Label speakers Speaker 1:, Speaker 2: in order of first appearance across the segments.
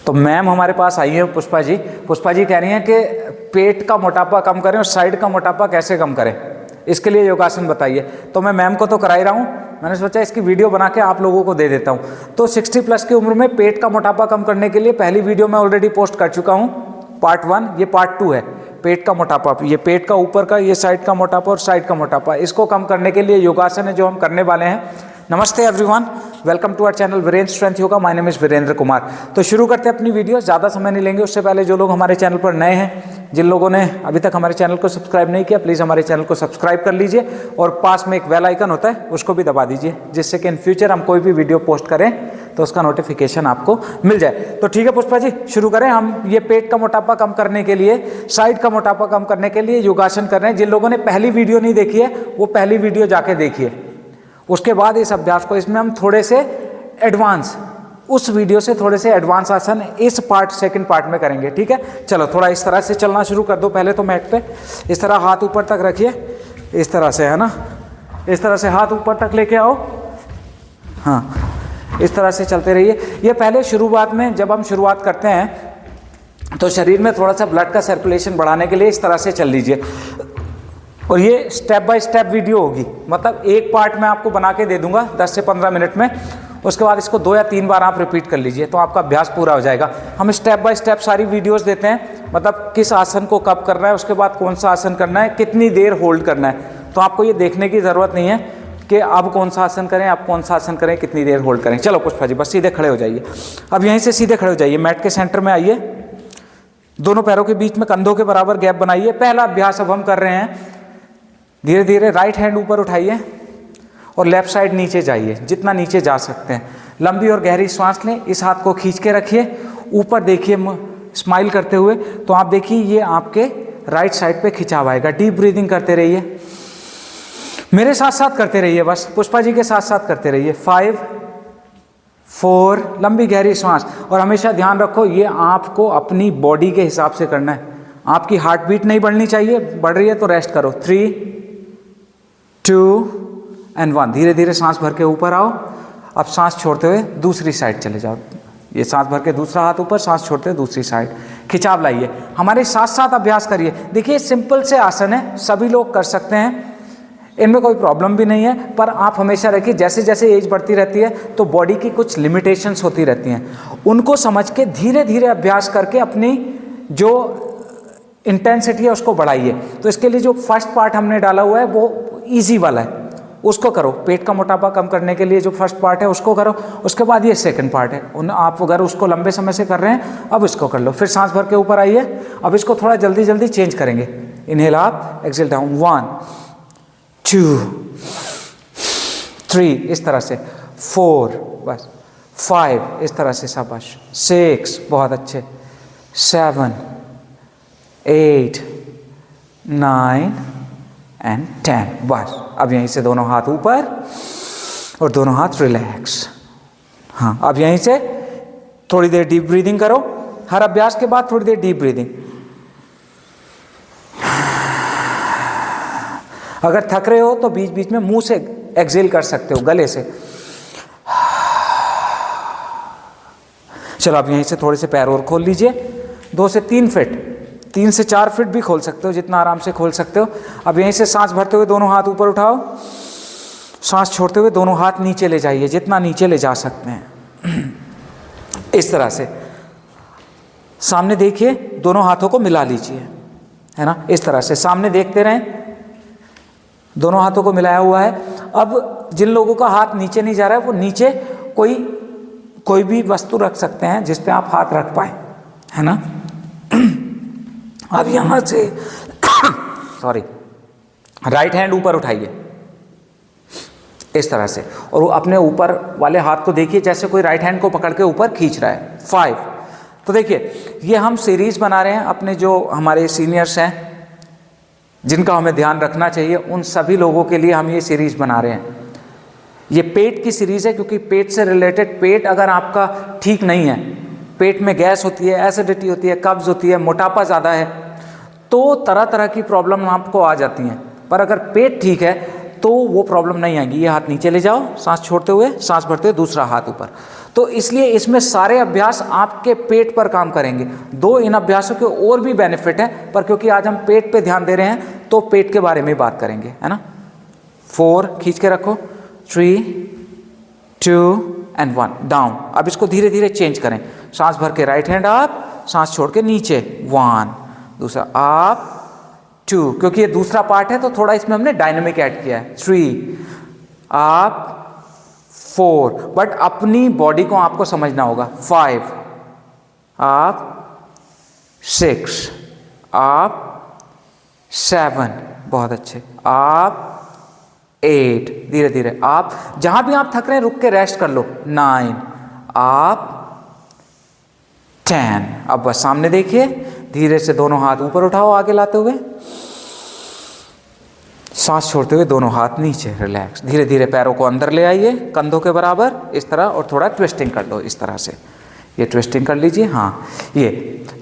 Speaker 1: तो मैम हमारे पास आई है पुष्पा जी। पुष्पा जी कह रही हैं कि पेट का मोटापा कम करें और साइड का मोटापा कैसे कम करें, इसके लिए योगासन बताइए। तो मैं मैम को तो करा ही रहा हूँ, मैंने सोचा इसकी वीडियो बना के आप लोगों को दे देता हूँ। तो 60 प्लस की उम्र में पेट का मोटापा कम करने के लिए पहली वीडियो मैं ऑलरेडी पोस्ट कर चुका हूँ, पार्ट 1, ये पार्ट 2 है। पेट का मोटापा, ये पेट का ऊपर का, ये साइड का मोटापा और साइड का मोटापा, इसको कम करने के लिए योगासन है जो हम करने वाले हैं। नमस्ते everyone, welcome to our channel Virendra strength yoga. My name is Virendra Kumar. तो शुरू करते हैं अपनी वीडियो, ज़्यादा समय नहीं लेंगे। उससे पहले जो लोग हमारे चैनल पर नए हैं, जिन लोगों ने अभी तक हमारे चैनल को सब्सक्राइब नहीं किया, प्लीज़ हमारे चैनल को सब्सक्राइब कर लीजिए और पास में एक बेल आइकन होता है उसको भी दबा दीजिए, जिससे कि इन फ्यूचर हम कोई भी वीडियो पोस्ट करें तो उसका नोटिफिकेशन आपको मिल जाए। तो ठीक है पुष्पा जी, शुरू करें। हम ये पेट का मोटापा कम करने के लिए, साइड का मोटापा कम करने के लिए योगासन कर रहे हैं। जिन लोगों ने पहली वीडियो नहीं देखी है वो पहली वीडियो जाके देखिए, उसके बाद इस अभ्यास को, इसमें हम थोड़े से एडवांस, उस वीडियो से थोड़े से एडवांस आसन इस पार्ट, सेकंड पार्ट में करेंगे। ठीक है, चलो थोड़ा इस तरह से चलना शुरू कर दो। पहले तो मैट पे इस तरह हाथ ऊपर तक रखिए, इस तरह से, है ना, इस तरह से हाथ ऊपर तक लेके आओ। हाँ, इस तरह से चलते रहिए। ये पहले शुरुआत में जब हम शुरुआत करते हैं तो शरीर में थोड़ा सा ब्लड का सर्कुलेशन बढ़ाने के लिए इस तरह से चल लीजिए। और ये स्टेप बाय स्टेप वीडियो होगी, मतलब एक पार्ट मैं आपको बना के दे दूंगा 10 से 15 मिनट में, उसके बाद इसको 2 या 3 बार आप रिपीट कर लीजिए तो आपका अभ्यास पूरा हो जाएगा। हम स्टेप बाय स्टेप सारी वीडियोस देते हैं, मतलब किस आसन को कब करना है, उसके बाद कौन सा आसन करना है, कितनी देर होल्ड करना है। तो आपको ये देखने की ज़रूरत नहीं है कि अब कौन सा आसन करें, अब कौन सा आसन करें, कितनी देर होल्ड करें। चलो पुष्पा जी बस सीधे खड़े हो जाइए। अब यहीं से सीधे खड़े हो जाइए, मैट के सेंटर में आइए, दोनों पैरों के बीच में कंधों के बराबर गैप बनाइए। पहला अभ्यास अब हम कर रहे हैं, धीरे धीरे राइट हैंड ऊपर उठाइए और लेफ्ट साइड नीचे जाइए, जितना नीचे जा सकते हैं। लंबी और गहरी सांस लें, इस हाथ को खींच के रखिए, ऊपर देखिए स्माइल करते हुए। तो आप देखिए ये आपके राइट साइड पे खिंचाव आएगा। डीप ब्रीदिंग करते रहिए, मेरे साथ साथ करते रहिए, बस पुष्पा जी के साथ साथ करते रहिए। 5 4, लंबी गहरी सांस। और हमेशा ध्यान रखो ये आपको अपनी बॉडी के हिसाब से करना है, आपकी हार्ट बीट नहीं बढ़नी चाहिए, बढ़ रही है तो रेस्ट करो। 3 2 एंड 1। धीरे धीरे सांस भर के ऊपर आओ। अब सांस छोड़ते हुए दूसरी साइड चले जाओ, ये सांस भर के दूसरा हाथ ऊपर, सांस छोड़ते हुए दूसरी साइड, खिंचाव लाइए। हमारे साथ साथ अभ्यास करिए। देखिए सिंपल से आसन है, सभी लोग कर सकते हैं, इनमें कोई प्रॉब्लम भी नहीं है। पर आप हमेशा रखिए, जैसे जैसे एज बढ़ती रहती है तो बॉडी की कुछ लिमिटेशंस होती रहती हैं, उनको समझ के धीरे धीरे अभ्यास करके अपनी जो इंटेंसिटी है उसको बढ़ाइए। तो इसके लिए जो फर्स्ट पार्ट हमने डाला हुआ है वो इजी वाला है, उसको करो। पेट का मोटापा कम करने के लिए जो फर्स्ट पार्ट है उसको करो, उसके बाद ये सेकंड पार्ट है, आप अगर उसको लंबे समय से कर रहे हैं अब इसको कर लो। फिर सांस भर के ऊपर आइए। अब इसको थोड़ा जल्दी जल्दी चेंज करेंगे। Inhale up, exhale down. 1 2 3, इस तरह से 4, बस 5, इस तरह से, शाबाश। 6, बहुत अच्छे। 7 8 9 एंड 10, बस। अब यहीं से दोनों हाथ ऊपर और दोनों हाथ रिलैक्स। हाँ, अब यहीं से थोड़ी देर डीप ब्रीदिंग करो। हर अभ्यास के बाद थोड़ी देर डीप ब्रीदिंग। अगर थक रहे हो तो बीच बीच में मुंह से एक्सहेल कर सकते हो, गले से। चलो अब यहीं से थोड़े से पैर और खोल लीजिए, 2 से 3 फीट, 3 से 4 फीट भी खोल सकते हो, जितना आराम से खोल सकते हो। अब यहीं से सांस भरते हुए दोनों हाथ ऊपर उठाओ, सांस छोड़ते हुए दोनों हाथ नीचे ले जाइए, जितना नीचे ले जा सकते हैं। इस तरह से सामने देखिए, दोनों हाथों को मिला लीजिए, है ना, इस तरह से सामने देखते रहें, दोनों हाथों को मिलाया हुआ है। अब जिन लोगों का हाथ नीचे नहीं जा रहा है वो नीचे कोई भी वस्तु रख सकते हैं जिस पे आप हाथ रख पाए, है ना। अब यहाँ से सॉरी, राइट हैंड ऊपर उठाइए इस तरह से, और वो अपने ऊपर वाले हाथ को देखिए जैसे कोई राइट हैंड को पकड़ के ऊपर खींच रहा है। 5। तो देखिए ये हम सीरीज बना रहे हैं, अपने जो हमारे सीनियर्स हैं जिनका हमें ध्यान रखना चाहिए, उन सभी लोगों के लिए हम ये सीरीज बना रहे हैं। ये पेट की सीरीज है, क्योंकि पेट से रिलेटेड, पेट अगर आपका ठीक नहीं है, पेट में गैस होती है, एसिडिटी होती है, कब्ज होती है, मोटापा ज़्यादा है, तो तरह तरह की प्रॉब्लम आपको आ जाती हैं। पर अगर पेट ठीक है तो वो प्रॉब्लम नहीं आएगी। ये हाथ नीचे ले जाओ, सांस छोड़ते हुए, सांस भरते हुए दूसरा हाथ ऊपर। तो इसलिए इसमें सारे अभ्यास आपके पेट पर काम करेंगे। दो इन अभ्यासों के और भी बेनिफिट है, पर क्योंकि आज हम पेट पे ध्यान दे रहे हैं तो पेट के बारे में बात करेंगे, है ना। 4 खींच के रखो, 3 2 एंड 1 डाउन। अब इसको धीरे धीरे चेंज करें। सांस भर के राइट हैंड अप, सांस छोड़ के नीचे 1, दूसरा अप 2, क्योंकि ये दूसरा पार्ट है तो थोड़ा इसमें हमने डायनेमिक ऐड किया है। 3 अप 4, बट अपनी बॉडी को आपको समझना होगा। 5 अप 6 अप 7, बहुत अच्छे, अप 8, धीरे धीरे आप जहां भी आप थक रहे हैं रुक के रेस्ट कर लो। 9 अप 10। अब बस सामने देखिए, धीरे से दोनों हाथ ऊपर उठाओ आगे लाते हुए, सांस छोड़ते हुए दोनों हाथ नीचे, रिलैक्स। धीरे धीरे पैरों को अंदर ले आइए कंधों के बराबर इस तरह, और थोड़ा ट्विस्टिंग कर लो इस तरह से। ये ट्विस्टिंग कर लीजिए, हाँ। ये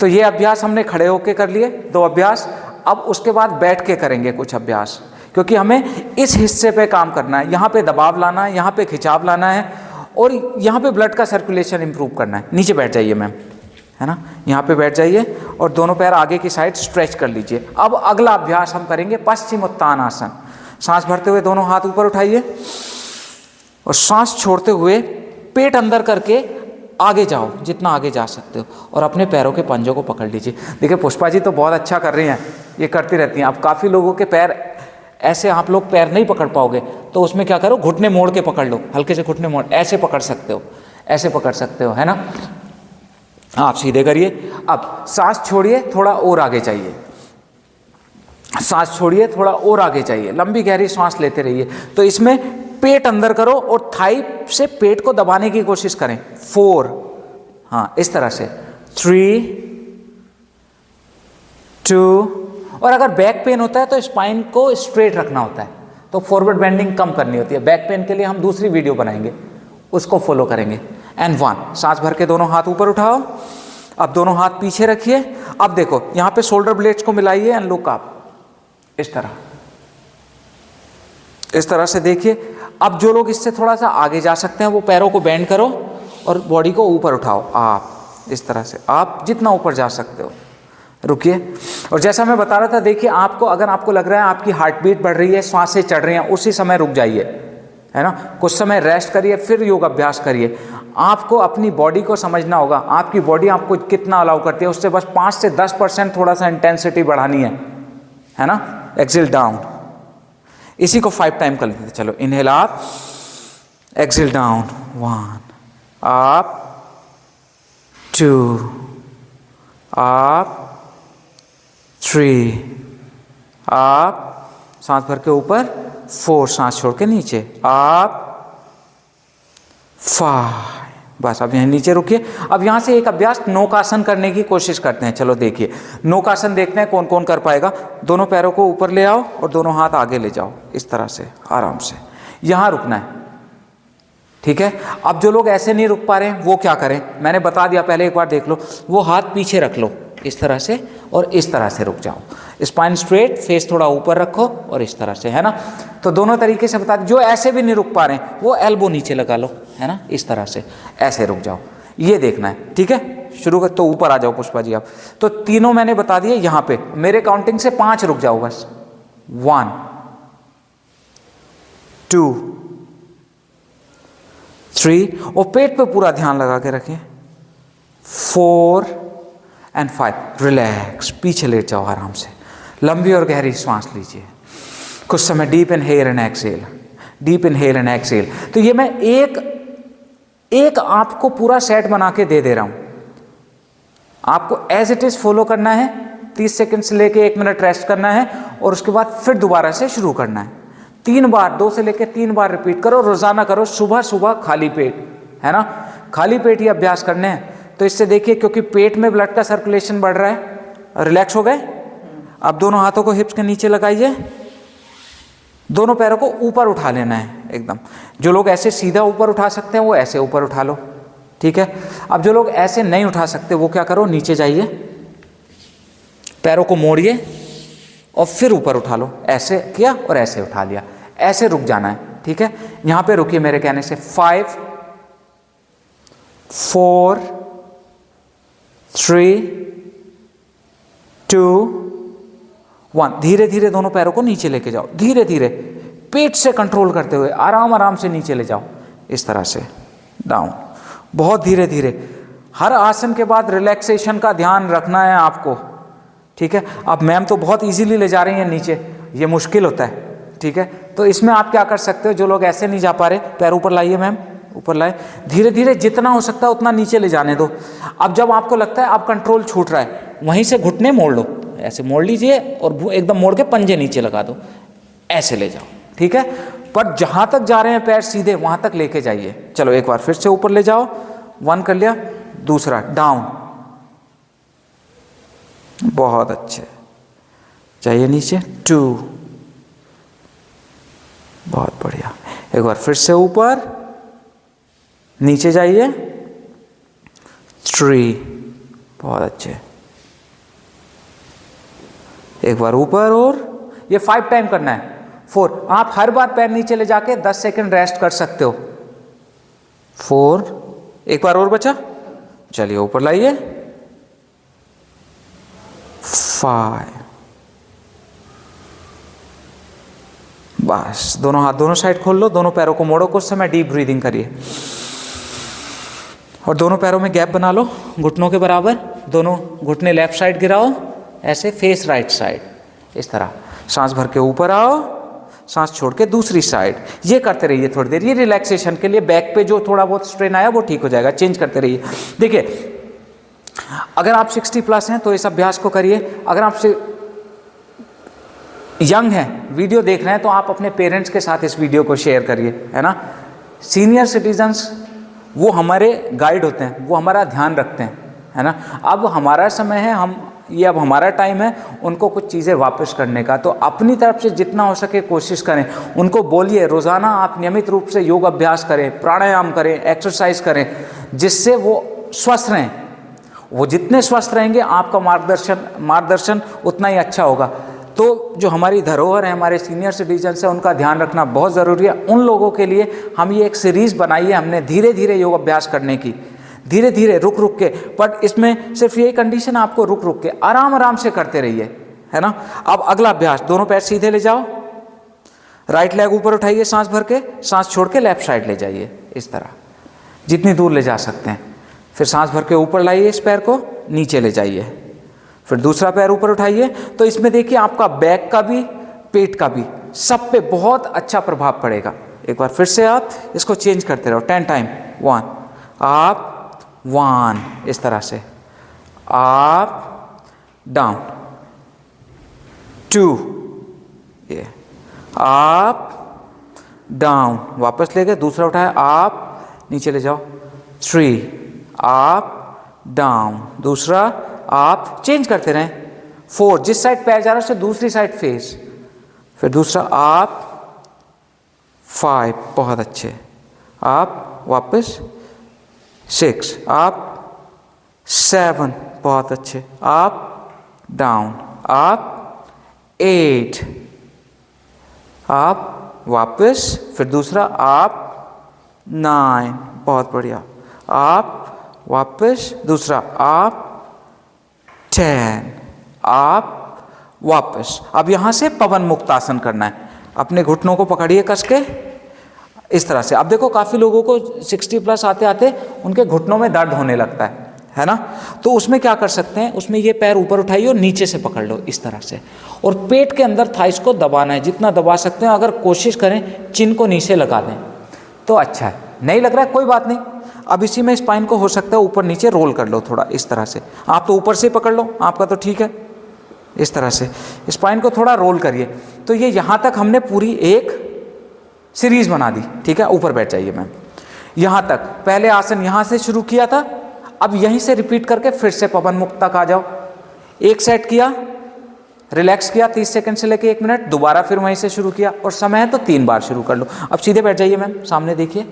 Speaker 1: तो ये अभ्यास हमने खड़े होके कर लिए 2 अभ्यास। अब उसके बाद बैठ के करेंगे कुछ अभ्यास, क्योंकि हमें इस हिस्से पे काम करना है। यहाँ पे दबाव लाना है, यहाँ पे खिंचाव लाना है, और यहाँ पे ब्लड का सर्कुलेशन इंप्रूव करना है। नीचे बैठ जाइए मैम, है ना, यहाँ पे बैठ जाइए और दोनों पैर आगे की साइड स्ट्रेच कर लीजिए। अब अगला अभ्यास हम करेंगे पश्चिमोत्तानासन। सांस भरते हुए दोनों हाथ ऊपर उठाइए और सांस छोड़ते हुए पेट अंदर करके आगे जाओ जितना आगे जा सकते हो, और अपने पैरों के पंजों को पकड़ लीजिए। देखिए पुष्पा जी तो बहुत अच्छा कर रही हैं, ये करती रहती हैं। अब काफ़ी लोगों के पैर ऐसे, आप लोग पैर नहीं पकड़ पाओगे तो उसमें क्या करो, घुटने मोड़ के पकड़ लो, हल्के से घुटने मोड़, ऐसे पकड़ सकते हो, ऐसे पकड़ सकते हो, है ना। आप सीधे करिए। अब सांस छोड़िए, थोड़ा और आगे जाइए, सांस छोड़िए, थोड़ा और आगे जाइए, लंबी गहरी सांस लेते रहिए। तो इसमें पेट अंदर करो और थाई से पेट को दबाने की कोशिश करें। 4, हाँ इस तरह से, 3 2, और अगर बैक पेन होता है तो स्पाइन को स्ट्रेट रखना होता है, तो फॉरवर्ड बेंडिंग कम करनी होती है। बैक पेन के लिए हम दूसरी वीडियो बनाएंगे, उसको फॉलो करेंगे। एंड 1, सांस भर के दोनों हाथ ऊपर उठाओ। अब दोनों हाथ पीछे रखिए। अब देखो यहाँ पे शोल्डर ब्लेड्स को मिलाइए एंड लुक अप, इस तरह, इस तरह से देखिए। अब जो लोग इससे थोड़ा सा आगे जा सकते हैं वो पैरों को बेंड करो और बॉडी को ऊपर उठाओ, आप इस तरह से, आप जितना ऊपर जा सकते हो। रुकिए, और जैसा मैं बता रहा था, देखिए आपको, अगर आपको लग रहा है आपकी हार्ट बीट बढ़ रही है, सांसें चढ़ रही हैं, उसी समय रुक जाइए, है ना। कुछ समय रेस्ट करिए, फिर योग अभ्यास करिए। आपको अपनी बॉडी को समझना होगा, आपकी बॉडी आपको कितना अलाउ करती है, उससे बस 5 से 10% थोड़ा सा इंटेंसिटी बढ़ानी है ना। एक्सेल डाउन, इसी को 5 टाइम कर लेते। चलो, inhale up, exhale down, 1 up, 2 up, 3 up, सांस भर के ऊपर, 4 सांस छोड़ के नीचे, अप, 5, बस। अब यहाँ नीचे रुकिए। अब यहाँ से एक अभ्यास नौकासन करने की कोशिश करते हैं। चलो देखिए, नौकासन देखते हैं कौन कौन कर पाएगा। दोनों पैरों को ऊपर ले आओ और दोनों हाथ आगे ले जाओ, इस तरह से आराम से। यहाँ रुकना है, ठीक है। अब जो लोग ऐसे नहीं रुक पा रहे हैं वो क्या करें, मैंने बता दिया पहले, एक बार देख लो। वो हाथ पीछे रख लो इस तरह से, और इस तरह से रुक जाओ। स्पाइन स्ट्रेट, फेस थोड़ा ऊपर रखो और इस तरह से, है ना। तो दोनों तरीके से बता, जो ऐसे भी नहीं रुक पा रहे हैं वो एल्बो नीचे लगा लो, है ना, इस तरह से ऐसे रुक जाओ। ये देखना है, ठीक है। शुरू कर, तो ऊपर आ जाओ पुष्पा जी आप। तो तीनों मैंने बता दिए। यहाँ पे मेरे काउंटिंग से 5 रुक जाओ बस। 1 2 3, और पेट पे पूरा ध्यान लगा के रखें। 4 एंड 5, रिलैक्स, पीछे लेट जाओ आराम से, लंबी और गहरी सांस लीजिए। कुछ समय deep inhale and exhale, deep inhale and exhale. तो ये मैं एक आपको पूरा सेट बना के दे रहा हूं, आपको एज इट इज फॉलो करना है। 30 सेकंड से लेके 1 मिनट रेस्ट करना है, और उसके बाद फिर दोबारा से शुरू करना है। 3 बार, 2 से लेके 3 बार रिपीट करो, रोजाना करो, सुबह सुबह खाली पेट, है ना। खाली पेट ही अभ्यास करने हैं। तो इससे देखिए, क्योंकि पेट में ब्लड का सर्कुलेशन बढ़ रहा है। रिलैक्स हो गए। अब दोनों हाथों को हिप्स के नीचे लगाइए, दोनों पैरों को ऊपर उठा लेना है एकदम। जो लोग ऐसे सीधा ऊपर उठा सकते हैं वो ऐसे ऊपर उठा लो, ठीक है। अब जो लोग ऐसे नहीं उठा सकते वो क्या करो, नीचे जाइए, पैरों को मोड़िए और फिर ऊपर उठा लो। ऐसे किया और ऐसे उठा लिया, ऐसे रुक जाना है, ठीक है। यहां पे रुकिए मेरे कहने से, 5 4 3 2 1। धीरे धीरे दोनों पैरों को नीचे लेके जाओ, धीरे धीरे पेट से कंट्रोल करते हुए आराम आराम से नीचे ले जाओ, इस तरह से डाउन, बहुत धीरे धीरे। हर आसन के बाद रिलैक्सेशन का ध्यान रखना है आपको, ठीक है। अब मैम तो बहुत इजीली ले जा रही हैं नीचे, ये मुश्किल होता है, ठीक है। तो इसमें आप क्या कर सकते हो, जो लोग ऐसे नहीं जा पा रहे, पैर ऊपर लाइए मैम, ऊपर लाए, धीरे धीरे जितना हो सकता है उतना नीचे ले जाने दो। अब जब आपको लगता है अब कंट्रोल छूट रहा है, वहीं से घुटने मोड़ लो, ऐसे मोड़ लीजिए और एकदम मोड़ के पंजे नीचे लगा दो, ऐसे ले जाओ, ठीक है। पर जहां तक जा रहे हैं पैर सीधे वहां तक लेके जाइए। चलो एक बार फिर से ऊपर ले जाओ, 1 कर लिया, दूसरा डाउन, बहुत अच्छे, जाइए नीचे, 2, बहुत बढ़िया। एक बार फिर से ऊपर, नीचे जाइए, 3, बहुत अच्छे। एक बार ऊपर, और ये 5 टाइम करना है, 4। आप हर बार पैर नीचे ले जाके 10 सेकंड रेस्ट कर सकते हो। 4, एक बार और बचा, चलिए ऊपर लाइए, 5, बस। दोनों हाथ दोनों साइड खोल लो, दोनों पैरों को मोड़ो, कुछ समय डीप ब्रीदिंग करिए और दोनों पैरों में गैप बना लो घुटनों के बराबर। दोनों घुटने लेफ्ट साइड गिराओ, ऐसे फेस राइट साइड, इस तरह। सांस भर के ऊपर आओ, सांस छोड़ के दूसरी साइड, ये करते रहिए थोड़ी देर। ये रिलैक्सेशन के लिए, बैक पे जो थोड़ा बहुत स्ट्रेन आया वो ठीक हो जाएगा, चेंज करते रहिए। देखिए, अगर आप 60+ हैं तो इस अभ्यास को करिए। अगर आपसे यंग हैं, वीडियो देख रहे हैं, तो आप अपने पेरेंट्स के साथ इस वीडियो को शेयर करिए, है ना। सीनियर सिटीजन्स वो हमारे गाइड होते हैं, वो हमारा ध्यान रखते हैं, है ना। अब हमारा समय है, अब हमारा टाइम है उनको कुछ चीज़ें वापस करने का। तो अपनी तरफ से जितना हो सके कोशिश करें, उनको बोलिए रोज़ाना आप नियमित रूप से योग अभ्यास करें, प्राणायाम करें, एक्सरसाइज करें, जिससे वो स्वस्थ रहें। वो जितने स्वस्थ रहेंगे, आपका मार्गदर्शन उतना ही अच्छा होगा। तो जो हमारी धरोहर है, हमारे सीनियर सिटीजन्स है, उनका ध्यान रखना बहुत ज़रूरी है। उन लोगों के लिए हम ये एक सीरीज़ बनाई है हमने, धीरे धीरे योग अभ्यास करने की, धीरे धीरे रुक रुक के। बट इसमें सिर्फ यही कंडीशन, आपको रुक रुक के आराम आराम से करते रहिए, है ना। अब अगला अभ्यास, दोनों पैर सीधे ले जाओ, राइट लेग ऊपर उठाइए, सांस भर के, सांस छोड़ के लेफ्ट साइड ले जाइए, इस तरह जितनी दूर ले जा सकते हैं। फिर सांस भर के ऊपर लाइए, इस पैर को नीचे ले जाइए, फिर दूसरा पैर ऊपर उठाइए। तो इसमें देखिए आपका बैक का भी, पेट का भी, सब पे बहुत अच्छा प्रभाव पड़ेगा। एक बार फिर से आप इसको चेंज करते रहो, 10 टाइम। 1 आप, 1, इस तरह से आप, डाउन, 2, ये आप, डाउन, वापस ले गए, दूसरा उठाया, आप नीचे ले जाओ, 3 आप, डाउन, दूसरा आप, चेंज करते रहें, 4 जिस साइड पैर जा रहा है उससे दूसरी साइड फेस, फिर दूसरा आप, 5 बहुत अच्छे, आप वापस, 6 आप, 7 बहुत अच्छे, आप, डाउन, आप, 8 आप वापस, फिर दूसरा आप, 9 बहुत बढ़िया, आप वापस, दूसरा आप, 10 आप वापस। अब यहाँ से पवन मुक्तासन करना है, अपने घुटनों को पकड़िए कस के, इस तरह से। अब देखो काफ़ी लोगों को 60+ आते आते उनके घुटनों में दर्द होने लगता है ना। तो उसमें क्या कर सकते हैं, उसमें ये पैर ऊपर उठाइए और नीचे से पकड़ लो, इस तरह से, और पेट के अंदर थाइस को दबाना है, जितना दबा सकते हैं। अगर कोशिश करें चिन को नीचे लगा दें तो अच्छा है, नहीं लग रहा है कोई बात नहीं। अब इसी में स्पाइन को हो सकता है ऊपर नीचे रोल कर लो थोड़ा, इस तरह से। आप तो ऊपर से पकड़ लो, आपका तो ठीक है, इस तरह से स्पाइन को थोड़ा रोल करिए। तो ये यहाँ तक हमने पूरी एक सीरीज बना दी, ठीक है। ऊपर बैठ जाइए मैम। यहाँ तक पहले आसन यहाँ से शुरू किया था, अब यहीं से रिपीट करके फिर से पवन मुक्त तक आ जाओ। एक सेट किया, रिलैक्स किया 30 सेकंड से लेके 1 मिनट, दोबारा फिर वहीं से शुरू किया, और समय है तो 3 बार शुरू कर लो। अब सीधे बैठ जाइए मैम, सामने देखिए।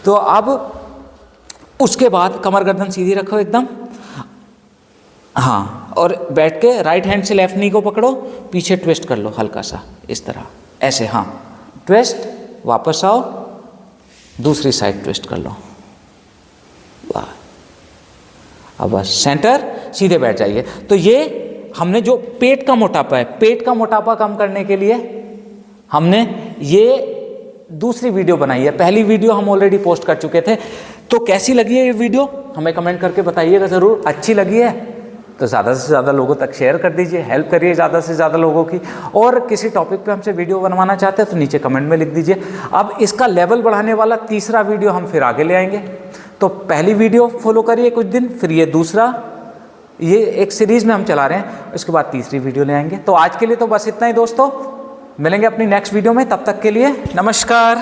Speaker 1: तो अब उसके बाद कमर गर्दन सीधी रखो एकदम, हाँ, और बैठ के राइट हैंड से लेफ्ट नी को पकड़ो, पीछे ट्विस्ट कर लो हल्का सा, इस तरह, ऐसे, हाँ, ट्विस्ट, वापस आओ, दूसरी साइड ट्विस्ट कर लो, वाह। अब बस सेंटर, सीधे बैठ जाइए। तो ये हमने जो पेट का मोटापा है, पेट का मोटापा कम करने के लिए हमने ये दूसरी वीडियो बनाई है। पहली वीडियो हम ऑलरेडी पोस्ट कर चुके थे। तो कैसी लगी है ये वीडियो, हमें कमेंट करके बताइएगा ज़रूर। अच्छी लगी है तो ज़्यादा से ज़्यादा लोगों तक शेयर कर दीजिए, हेल्प करिए ज़्यादा से ज़्यादा लोगों की। और किसी टॉपिक पे हमसे वीडियो बनवाना चाहते हैं तो नीचे कमेंट में लिख दीजिए। अब इसका लेवल बढ़ाने वाला तीसरा वीडियो हम फिर आगे ले आएंगे। तो पहली वीडियो फॉलो करिए कुछ दिन, फिर ये दूसरा, ये एक सीरीज़ में हम चला रहे हैं, उसके बाद तीसरी वीडियो ले आएंगे। तो आज के लिए तो बस इतना ही दोस्तों, मिलेंगे अपनी नेक्स्ट वीडियो में, तब तक के लिए नमस्कार।